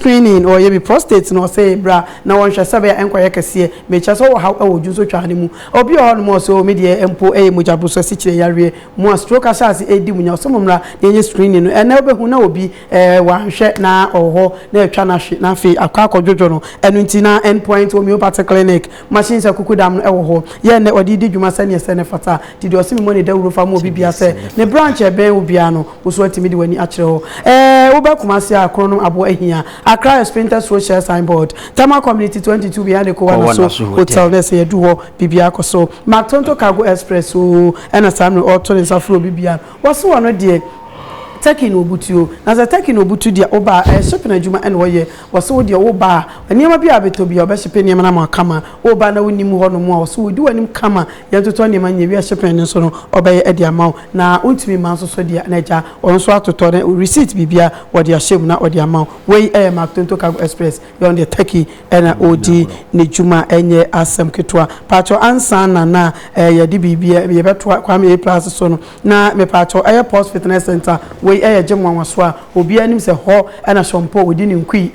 screening or ye be prostate no say bra na won hwe sabe enkoye kese me cha so how ewoju so twa ne mu obi o no mo so media empo mojabu so si kire yare mu stroke asase edi munya so momra ye screening no ena obehu na obi wa hwe na oho na atwa na hwe na fe akwakodwojo no enu nti na endpoint homeopathic clinic machines akukudam no ewo ho ye ne odidi dwuma sane sene fata didi o simi mo ne dawuro fa mo obi bia se ne branch e ben obi ano wo so atimi di wani akire ho wo ba kumase akrono abo ahia Accra Sprinter Social Signboard Tama Community 22 behind the Kowana Hotel Nese Yeduho Bibia Koso Matonto Cargo Express and a Samuel Auto in Safro Bibia was one of the taking obutu na za taking obutu dia oba shipping adwuma en woye woso dia oba eniema bia betobi oba shipping niema na makama oba na wonimu ho no mo woso wodi wanim kama yentoto niema nya wi shipping ne so no oba ye dia mawo na untumi manso so dia na ja onso atoto na receipt bibia wodi ahiem na wodi amawo we Matonto Cargo Express yon the taki na odi ne dwuma enye asem ketwa pacho ansa na ye di bibia ye beto kwame plus so no na me pacho airport fitness center we gym wanwaso a obi anim se ho na shompo wodi ne nkui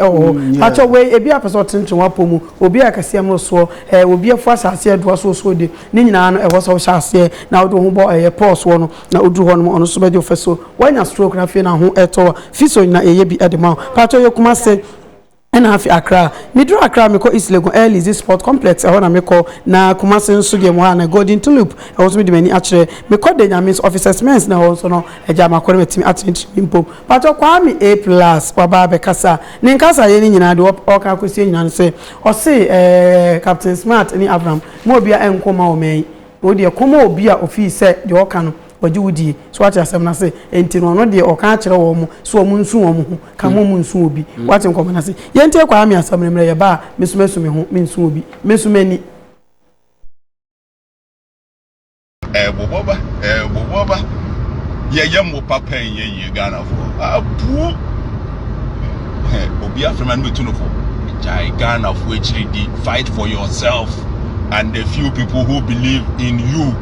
pacho we ebi apeso tentwe wapo mu obi akase am so obi afu asase edo so de ne nyina no ewo so hyase na odo ho bo pulse wo no na odu ho no ono so be de ofeso wanya stroke na fe na ho eto fiso na eye bi edema pacho ye kuma se ena afi Accra midro Accra meko East Legon Early Sport Complex e na meko na Kumasi nso de mo na Golden Tulip e wo so de mani akire meko de nyamis officers mens na wo so no eja makore metimi atenti impo pato kwami A+ waba be kasa ne nkasa ye ni nyina de o ka kwesi nyina se o se Captain Smart ni Abraham mo bia enkoma o men o de koma obi a ofi se de o ka no waji wudi so wacha asem na se enti no de o ka kire wo mu so mu nsu wo mu ho ka mo mu nsu obi wacha nkom na se yente kwa ami asem ne ye ba mesumesu me ho me nsu obi mesumani boboba ye yemo papa ye Ghana for abu obi afreman me tunofo jai Ghana for HDD fight for yourself and the few people who believe in you.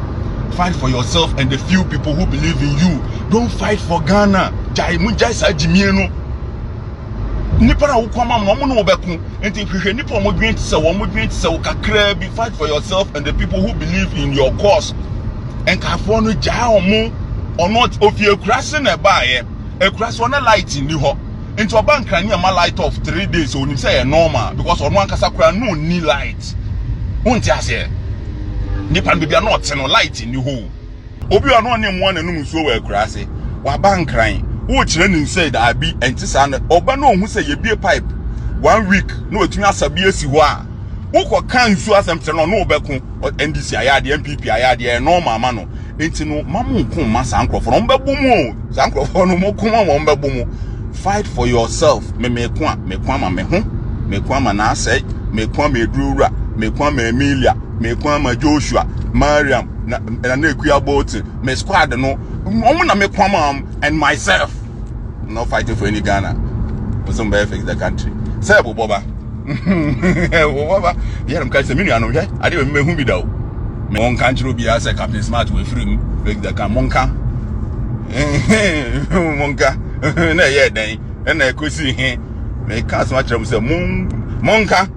Fight for yourself and the few people who believe in you. Don't fight for Ghana. Jai munjai sa jimieno. Nipa na ukoma mo no obeku. Enti hwehwe nipa mo dwint se wo mo dwint se kakra bi fight for yourself and the people who believe in your cause. En ka fo no jai omo onot ofie kurase na ba ye. Ekurase ona light ni ho. Enti oba nkran ma light of 3 days onim say normal because ono ankasa kura no ni light. Wonti ase nipa bibia no oteno light ni ho obi ano ne mo ananum nsuo wa akurase wa bankran wo kire ni say da abi enti sa na oba no hu say ye bie pipe 1 week no otumi asabi esi ho a wo ko kan nsuo asemte no no obeku NDC ayade MPP ayade normal ma no enti no mamu ko ma sa ankrofo no mbebo mu sa ankrofo no mo kuma mo mbebo mu fight for yourself me kwa ma me ho me kwa ma na asai me kwa me durura me kwa ma Emilia me kwa ma Joshua Mariam na ekuya boat me squad no omo na me kwa ma and myself not fighting for any Ghana for some better fix the country say boboba boboba yeah am kai se minu anu hwe ade me hu bi da o me won kan chiro bi as Captain Smart we free fix the can monka na ye den na ekosi he me kan so achira mu se monka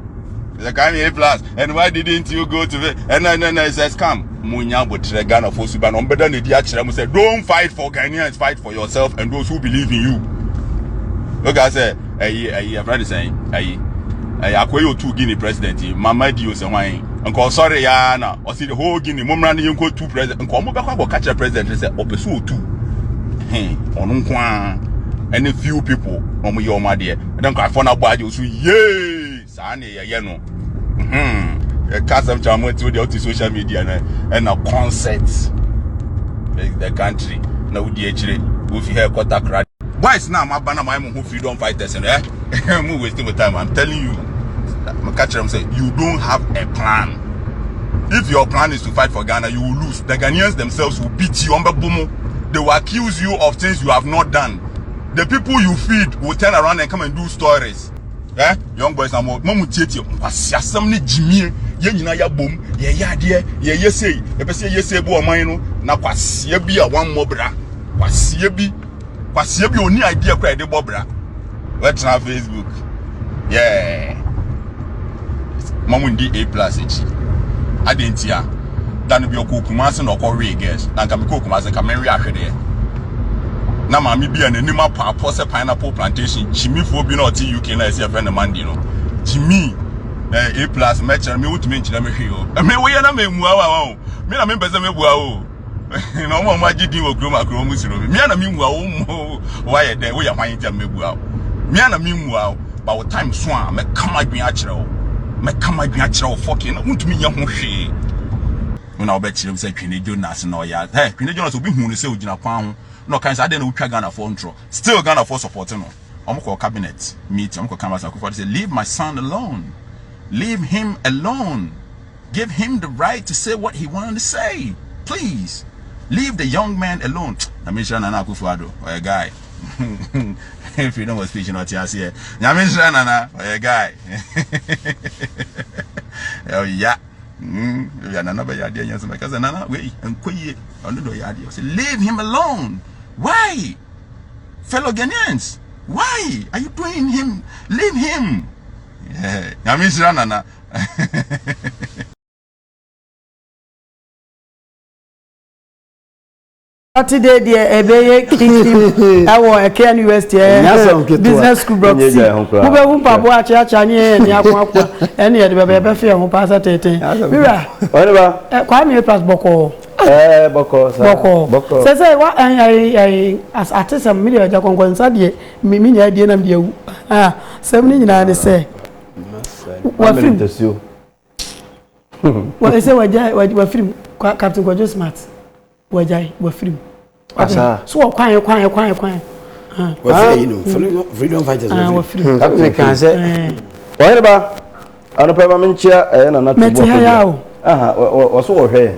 the Ghana A+, and why didn't you go to it? And then it says, come, Munya, but the Ghana for Suban, on better than the Diachram said, don't fight for Ghanaians, fight for yourself and those who believe in you. Look, I said, a friend is saying, I acquire 2 Guinea president, Mama Dios and wine, and call sorry, Yana, or see the whole Guinea, Mumran, you go 2 president, and call Mobaka catch a president, and say, or pursue 2. Hey, on Unquan, and a few people, on your my dear, and then cry for now, body, so yay. You know, cast of time went to the social media and a concerts the country. Now, DHA, if you have got a crack. Why is now my banner, my who freedom fighters and move wasting my time? I'm telling you, my catcher say you don't have a plan. If your plan is to fight for Ghana, you will lose. The Ghanaians themselves will beat you on the boom. They will accuse you of things you have not done. The people you feed will turn around and come and do stories. Young boys are more tietio. Some Jimmy, Yenina Yabum, Yade, ye say, the best ye say, boy, mine, now was ye be a 1 more bra. Was ye be only idea cried the Bobra. Let's have Facebook. Yeah. Mamundi A+. Adentia. Dan bi okukumase na okori guys. Na nka me okukumase ka menwe ahwede. Na mami bi ananima pa pose pineapple plantation Jimmy fo bi na oti UK na ese friend Mandy no. Jimmy A+ match me wutumi nchira me hwe o. Me wo ye na me mua wa o. Me na me pese me bua o. Na mo ma gidi wo kro makro mu siro me. Me na me mua o mo wa ye den wo ya hwan ntia me bua o. Me na me mua o. Ba wo time so a me kama dwen a kire o. Me kama dwen a kire o fucking na wutumi ye ho hwe. When I bet you say Queen Jonas no ya. Hey, Queen Jonas will be who say ugina kwan. No kind I didn't try Ghana for intro. Still Ghana for supporting no. I'm call cabinet meet. I'm call cameras. I say leave my son alone. Leave him alone. Give him the right to say what he wanted to say. Please. Leave the young man alone. I mean Nana Akufo-Addo or a guy. Freedom of speech not here. Nyamisha Nana or a guy. Oh yeah. Leave him alone. Why? Fellow Ghanaians, why are you doing him? Leave him. Yeah. Today the ebeye king awo Eken University business school block C wo be wu pabo acha nye ni akwa ene ye de be fe ho pasa tete mira oni ba kwa mi plus boko boko say wa ai as artist am mi de ja konkon sa de mi nya de nam de wu sem ni nyina ne say wa film wa say wa film Captain Kojo Smart wajai wa film asa so kwan wa say you know freedom fighters wa film captain kan say wa ba ano pa ma nchia na na to meti ya o wa so wo hwe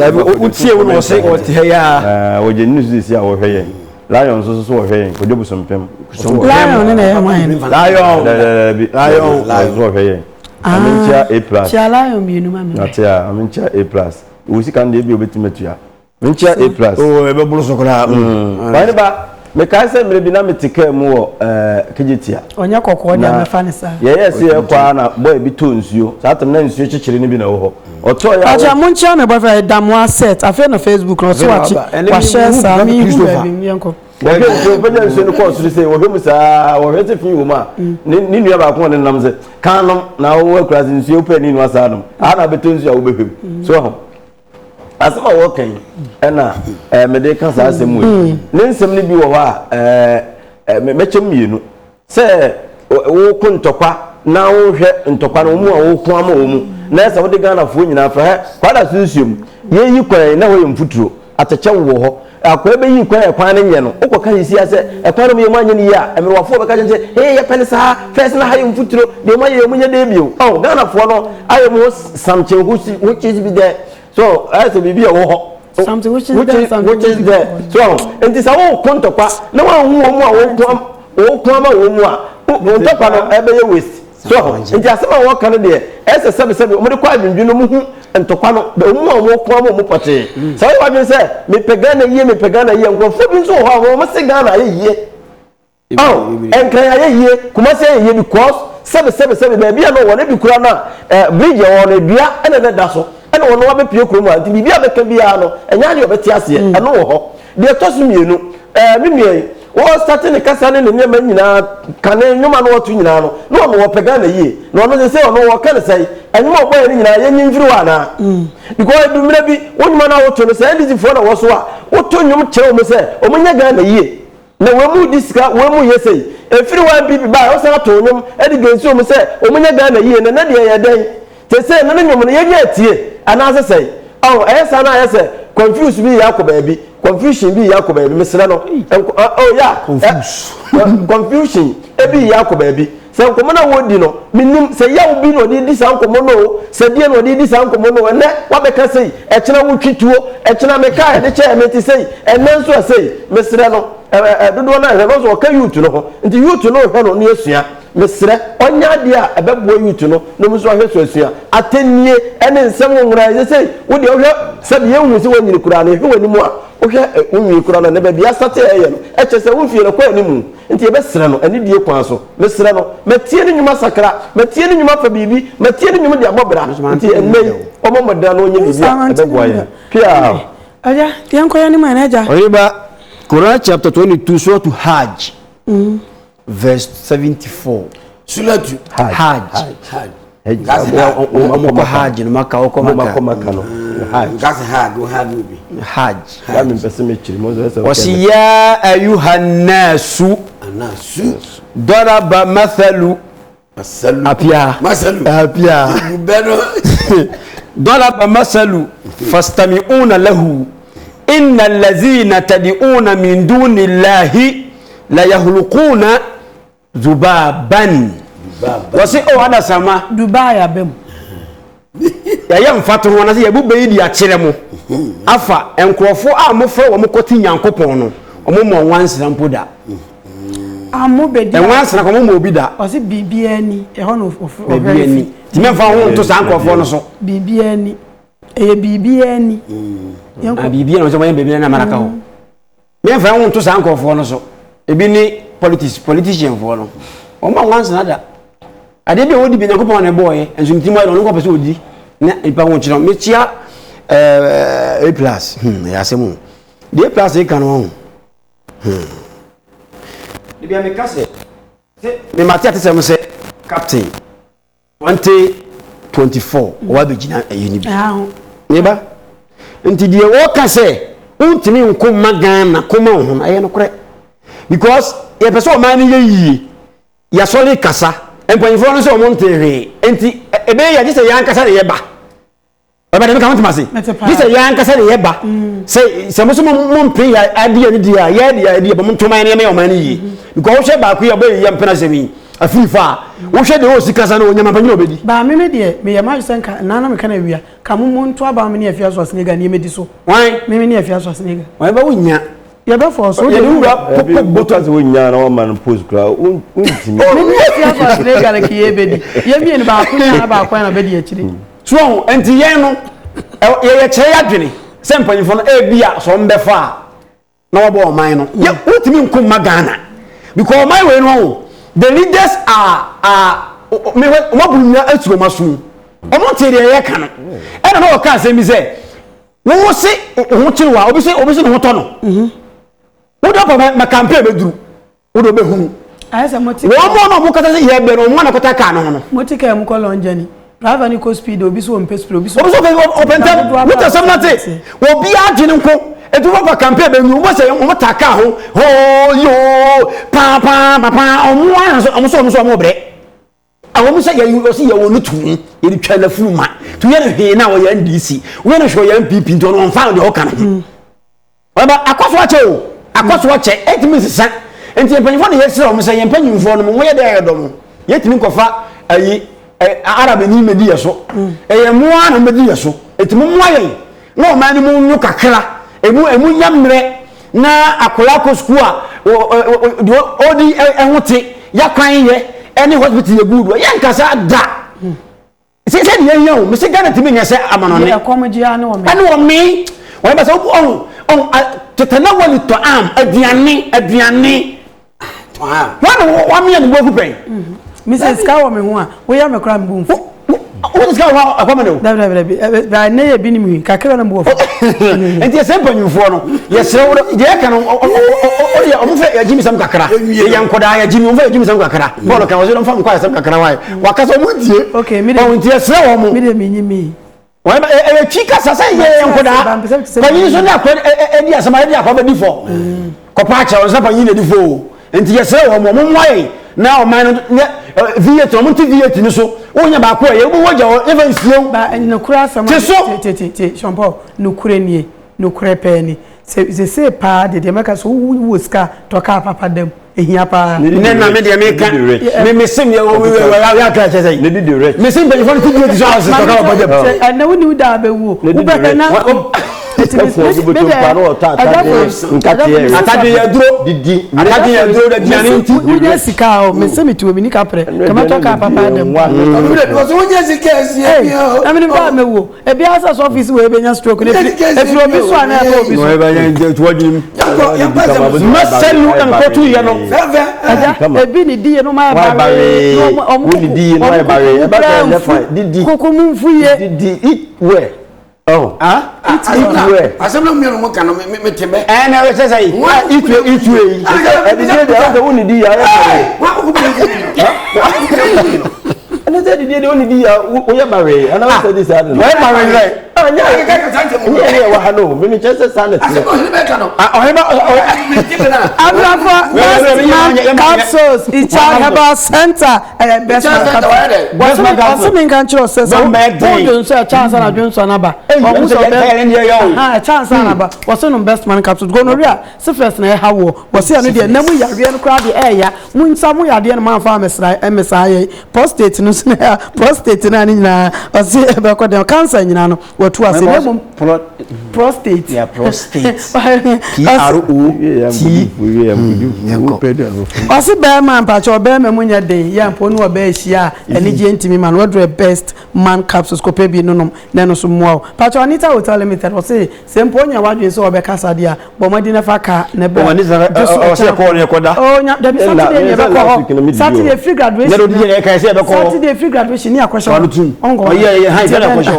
ya utie wo no say o te ya wo je news si a wo hwe lion so wo hwe ko jobu sompem lion ne ya man lion wo hwe aminchia A+. Chia lion bi nu ma me atia aminchia A+. Wo si kan de bi obetimatua minchia A+. oh ebe bulu sokora wani ba me kan se mere bi na metike mu wo kejetia onya kokko de me fa ne sa ye se e kwa na boy bi to nsuo sa atem na nsuo chichiri ni bi na wo ho oto ya aja munchia me boyfriend damwa set afi na Facebook no so wachi wa share sa mi hu baby yenko okay so penya nsuo no ko so say wo hwe mu sa wo hwe te fi wo ma ni nua ba ko ne nam se kanom na wo akura nsuo pe ni no asa nom ana beto nsuo wo behwe so ho asema wo kan ena me de kan sa asemu ne nsem ne bi wo ha mechem mienu se wo ku ntokwa na wo hwe ntokwa no mu a wo ku ama wo mu na se wo de Ghana fo nyina fa kwada sunsuom ye yi kwan na wo yemfuturo atache wo ho akwa be yi kwan ne nye no ukoka hisi ase ekwan no ye manye ni ya emerwafo be ka je hey ye pene sa first na ha yemfuturo de ma ye munye de bio oh Ghana fo no ayemo samche which is be there. So as a baby something which is there. So and this all contokwa no one who come wo contokwa no ebe waste. So and just about what can there as a 77 we require dwunu mu hu ntokwa no be wo come mo pote. So what you say me pegana ye nkofo bi nso ho mo se Ghana ye. Oh and can ye kuma say ye because 777 baby no wona bi kura na bridge wona bia ene da so ene wono wa be pie kromu anti bibia be ka bia no enya de obeti ase ene wo ho de tosu mienu mimie wo starting ne kasa ne ne ma nyina kane nyuma no wotu nyina no no wo pega na yie no no se ono wo kane sai enyuma obo ne nyina ye nyimfiri wa na because du mira bi wonyuma na wotu no sai ndisi fo na wo so a wotu nyum kire wo se o munya ga na yie na we mu diska we mu yesei efiri wa bibi ba wo se to nyum e di gensu wo se o munya ga na yie na de ye den te se no nyum no ye nya tie ana se oh esa na yese confuse bi ya ko baabi confusion bi ya ko baabi mesra no oh yeah confusion e bi ya ko baabi se nkomo na wodi no minim se ya obi no di sa nkomo no se die no di sa nkomo no ne wa be ka sei e kina wo twituo e kina me ka de che me ti sei e men so sei mesra no dodo na he no so ka youth no ho nti youth no he no ne asua mesra onya dia ebebo yutu no no muso ahwe so asua atenie ene nsem nwura ye sei wo de ohwe se de yehu se wonyiri kura na ehwe wani mu a ohwe wonyiri kura na be bia sate eye no eche se wo fie no kwa animu nti ebe sere no ene die kwan so me sere no metie ni nyuma sakra metie ni nyuma fa bibi metie ni nyuma de abobra nti enmei omomoda no onye bibi ebebo aye pia aja yanko yani manager Oyiba Quran chapter 22 surah to Hajj verse 74 surah to Hajj Hajj no maka maka no Hajj Hajj Kami mpese mechiri mozo esa wasiya ayuhan nasu daraba mathalu apia apia daraba mathalu fastami'una lahu innal ladhina tad'una min dunillahi la yahluquna zubaban wasi o hada sama Dubai abem ya mfato ho na se yebube idi a kire mo afa enkrofo a mofre wo mokoti nyankopon no omo mo wansira mpoda amobedi wansira ko mo obi da o se bibia ni e ho no bibia ni ti me fa ho to san krofo no so bibia ni e bibia ni yanko bibia no so mo bibia na maraka ho me fa ho to san krofo no so ebi ni politician fo no o mo wansira da ade bi wodi bi nyankopon na boye enso ntimo no ko pese odi na ipa won chiro me chia A plus ya semu de plus e kan won de bia me kase me matia te semu se captain 2024 wa be gina ayini bi ne ba nti de wo kase untimi nko magana koma ho aye no kore because ye pese o man ye yi ya soli kasa empanifo no se o montere nti ebe ya gise ya nkasa de ye ba Baba dem ka mutuma se this ya nkasa de yeba se muso mo pray ya ade ni dia ya de ba mutuma ne me o man yi because wo hwe ba ku ya ba yi mpena semi afifa wo hwe de o sikasa na onyama panyi obedi ba me de me ya ma senka nana me kana wia ka mo nto aba me ne afia so asnega ne me di so wan me ne afia so asnega wan ba wonya ya ba for so de wura pop botas wonya na o man post kra untimi me ne afia so asnega le ki ebedi ye mi ni ba ku na ba kwa na bedi akiri so enti yen no ye kire ya dwene se mpanyifo no bia so mbefa na wo bo oman no ye utimi nkum magana because my way no the leaders are me wabunya atuoma so omo tere ye ka no e na no ka se mi se wo se ho chiwa obi se no ho to no wo do pa ma campaign be duru wo do be hu ayesa moti wo mo no mo kata se ye be no mo na kota ka no no motika em ko lonjani driver ni ko speed obi so mpe speed obi so open time what are some nate obi agene nko edu fa campaign be nu mo se mo taka ho yo pa omo so bre awo se ye se ye wonu tu ye twa na furuma tu ye he na wo ye NDC wo na hwo ye MPP nto no fa de o kan baba akwaso ache etimi sisa enti empanyfo ne ye sira o se ye empanyfo no mo ye de ye do mo ye timi kofa ayi Arab ni medi yeso muwa na medi yeso etimu muwa ye na o mani mu nyu kakra emu nyamre na akola ko school a odi ehote ya kwan ye any hospital ye good ye nkasa da se ye ye o me se gana timi nyese amano ne akomaji ane o me ane o me o ba se on tetanawali to am aduane wa me ne bogu pen Mrs. Kawo me ho a wo ya me kra mbu mfu wo ska ho akwama ne da na ye bi ni mi kakra na mbu enti se panyufo no ye sere wo je ka no o ya omfe ya jimi sam kakra ye yankoda ya jimi omfe ya jimi sam kakra bolo kan wo zo mfa mkwa sam kakra wai wakaso mu die okay mi de o enti sere wo mu mi de mi nyimi wa ba e chika sasa ye yankoda panyi so na kwa edi asama edi akwa ba difo ko pa cha o sa panyi na difo enti ye sere wo mu mwai na o man viet o monti viet ni so onya ba ko ye wo woja o even sio ba no kura sama te champo no kure nie no kure pe ni se pa de meka so wo ska to ka papa dem ehia pa ne na me de me ka me sim ye wo ya ka che sei ne di direct me sim be for ti viet so house to ka papa dem na woni da be wo wo be na atade ya duro didi atade ya duro da diane nti unya sika o me se me tu omini kapre kama to ka papa dem because unya sika sie I mean ba me wo e bia asa office we be nya stroke ne e fi obi so ana e obi so no e ba nya tuwajim maselu enkotu ye no e bi ni die no ma ba we di no e ba re e ba le fa didi kokomu mfuye didi eat where oh eat where asem mi no mo kan me tebe na we say eat where e bi dey dey we di ya wa ko bi and they did only be we marry and I said this I don't know why marry right yeah wa hello me just stand capsules each herbal center best what's me can show says don't say chance na dwonso na ba chance na ba what's no best man capsules gonorrhea syphilis na hawo what's ya no de na mu yare no kra de eya mu nsa mu yade no man fa mesra prostate no prostate na nyina osi ebe ko de cancer nyina no watu ase nem prostate yeah prostate osi be man pa cho be me munya den ya mpo no be hia eni je ntimi man what best man capsules ko pe bi nonom na no so mo pa cho Anita Hotel Limited osi se mpo nya wadwen so obe kasa dia bo madi na fa ka na be osi ko ne ko da oh nya da bi Saturday ne be ko Saturday free graduation free graduation ni akwasho ongo yeah ha na akwasho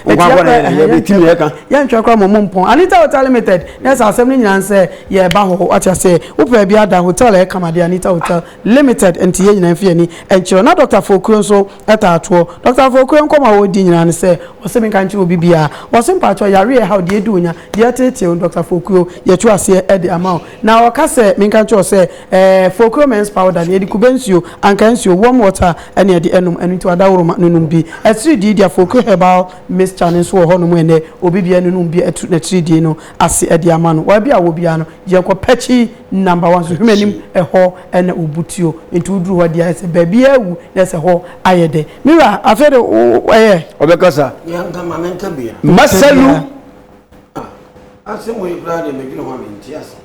ongo na ya betimi ya kan ya ntwakwa mompon Anita Hotel Limited nesa asem ni nyan se ye ba ho acha se upa bia da hotel e kamade Anita Hotel Limited enti ye nyina mfie ni enchiro na Dr. Fokuo so eta ato Dr. Fokuo nkoma wo di nyina ne se osem kan chi obi bia osem pa cho yare how de edu nya de tete Dr. Fokuo ye chu ase e de amount na o ka se minkan cho se Fokuo men's powder ne di kubensuo ankansuo warm water ene e de enum ento adawro nunum bi esidi dia Fokuo herbal mist channel so ho no mu ene obi bia nunum bi etu na 3D no ase e de amano wa bia wo bia no je ko pechi number 1 so hwemanim ho ene obutio enti uduru ho dia se ba bia wu na se ho ayede mira afede obekasa yanka mamenka bia masalu asem we brother me gino ho menti ase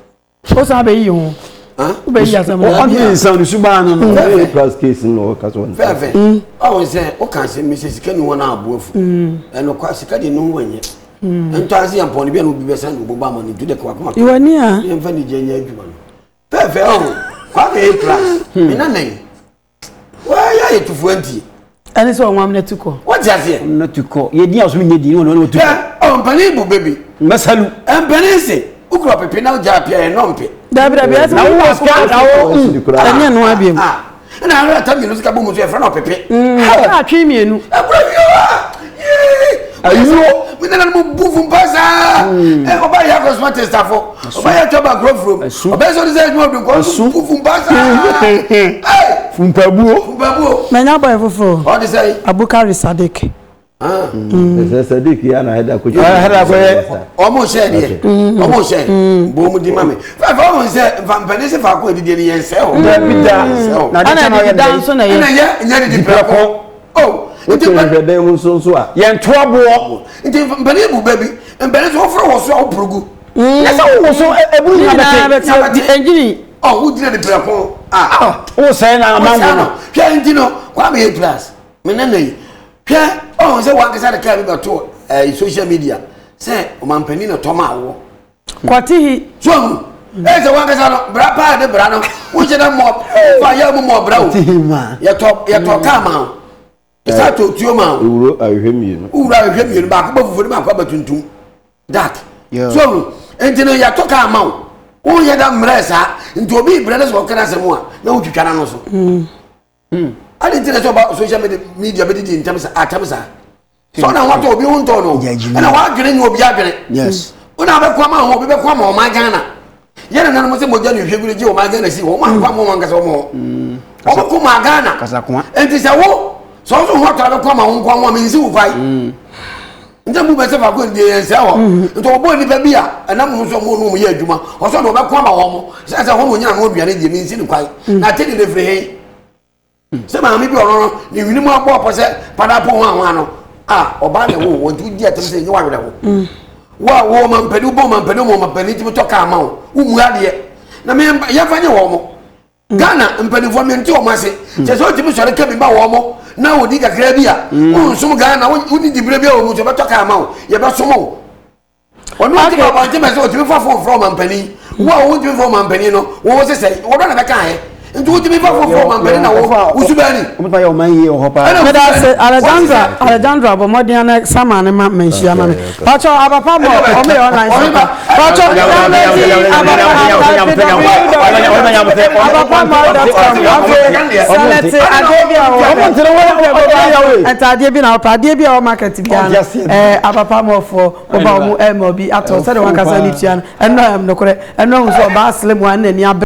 o sa be yi ho ube yi asem o ni sound suba no no plus case no kaso one fefe o say o kan se mrs kani wona abuafu eno kwa sika de no wanye ento ase yampon bia no bi be san go ba man to de kwa kuma iwani a ye mfa ni jenya adwuma no fefe o kwa be plus me na nan wa ya yetufu anti ani so nwam na tuko what ya say na tuko ye dia so nye di no tuko o mpani bu baby masalu mpani se ukro pepe na ja pia no mpe dabi ase na wo ska na wo ani no abiem na ara tabi no sika bo mu so e fra no pepe ha atwi mienu ayo minana mo bufu mpasa oba ya cosmetic staffo oba ya toba grow from oba so dey mo do ko bufu mpasa fumpabuo menya boy fofo what dey say Abukari Sadiq Sadiq ya na heda ko omo share dey omo share bo mu di mame fa fa mo say vampane se fa ko edide ni yense o da bida na de na danso na ye na ye nya di preko oh nti hwede mu so a ye ntoabo nti mpane bu baby mpane so fro wo so oprogu esa wo so eburu nya beti engine oh wo di na di preko wo say na mango no hwe nti no kwa me plus me na nayi hwe oh say wan kasa de ka bi to social media say o mampani na toma wo kwatihi so say wan kasa no bra pa de bra no wo je na mo fa ya mo bra wo ya to kama isa to tuo ma uro ahwemienu ba ko ba fufu ba ko ba tuntum that so enti no ya to kama wo ye da mresa nti obi brada so kana se mo a na wo twitwa na no so ali nti na so ba social media be di ntam sa so na wato obi won to no na wa dwene ni obi adwene yes una be kwa ma ho obi be kwa ma o ma Ghana yena na mo se mo jani hwegure je o ma Ghana si wo ma kwa mo wanka so mo o ko ma Ghana kasa kwa enti se wo so ho to be kwa ma ho kwa mo me nsi wo fai nje mu be se fa ko ndi yense ho nto obo ni ba bia na mo so mo no mo ye adwuma o so no be kwa ma ho mo se ho mo nyina no duane die me nsi ni kwai na te ni defre he se ma mi bi ono ni wini mo agbo opo se pada po ho no oba ne wo won tu di atem se nyi wa were ho wo mampani bo mampani mo mampani ti to ka ma wo mu ade na me ya fanye wo mo Ghana mpanifo me nti wo mase je so timi sore ka bi ba wo mo na wo di kakra bi a wo nsum Ghana wo ni dibre bi a wo mu so be to ka ma wo ye be so mo onu ti ba ba ti me so timi fa from mampani wo timi from mampani no wo se sei wo do na be ka he nti wo timi fa from mampani na wo usubani o fa ya o man ye o hopa Alexandra bo modern na sama ne ma menhia na me pacho abapa mo o me online pacho abapa mo sanete adebia o atadie bi na adie bi o market bi abapa mo fo oba mo bi ato se de wakasa ni tia no no kore no so ba asle mo an ani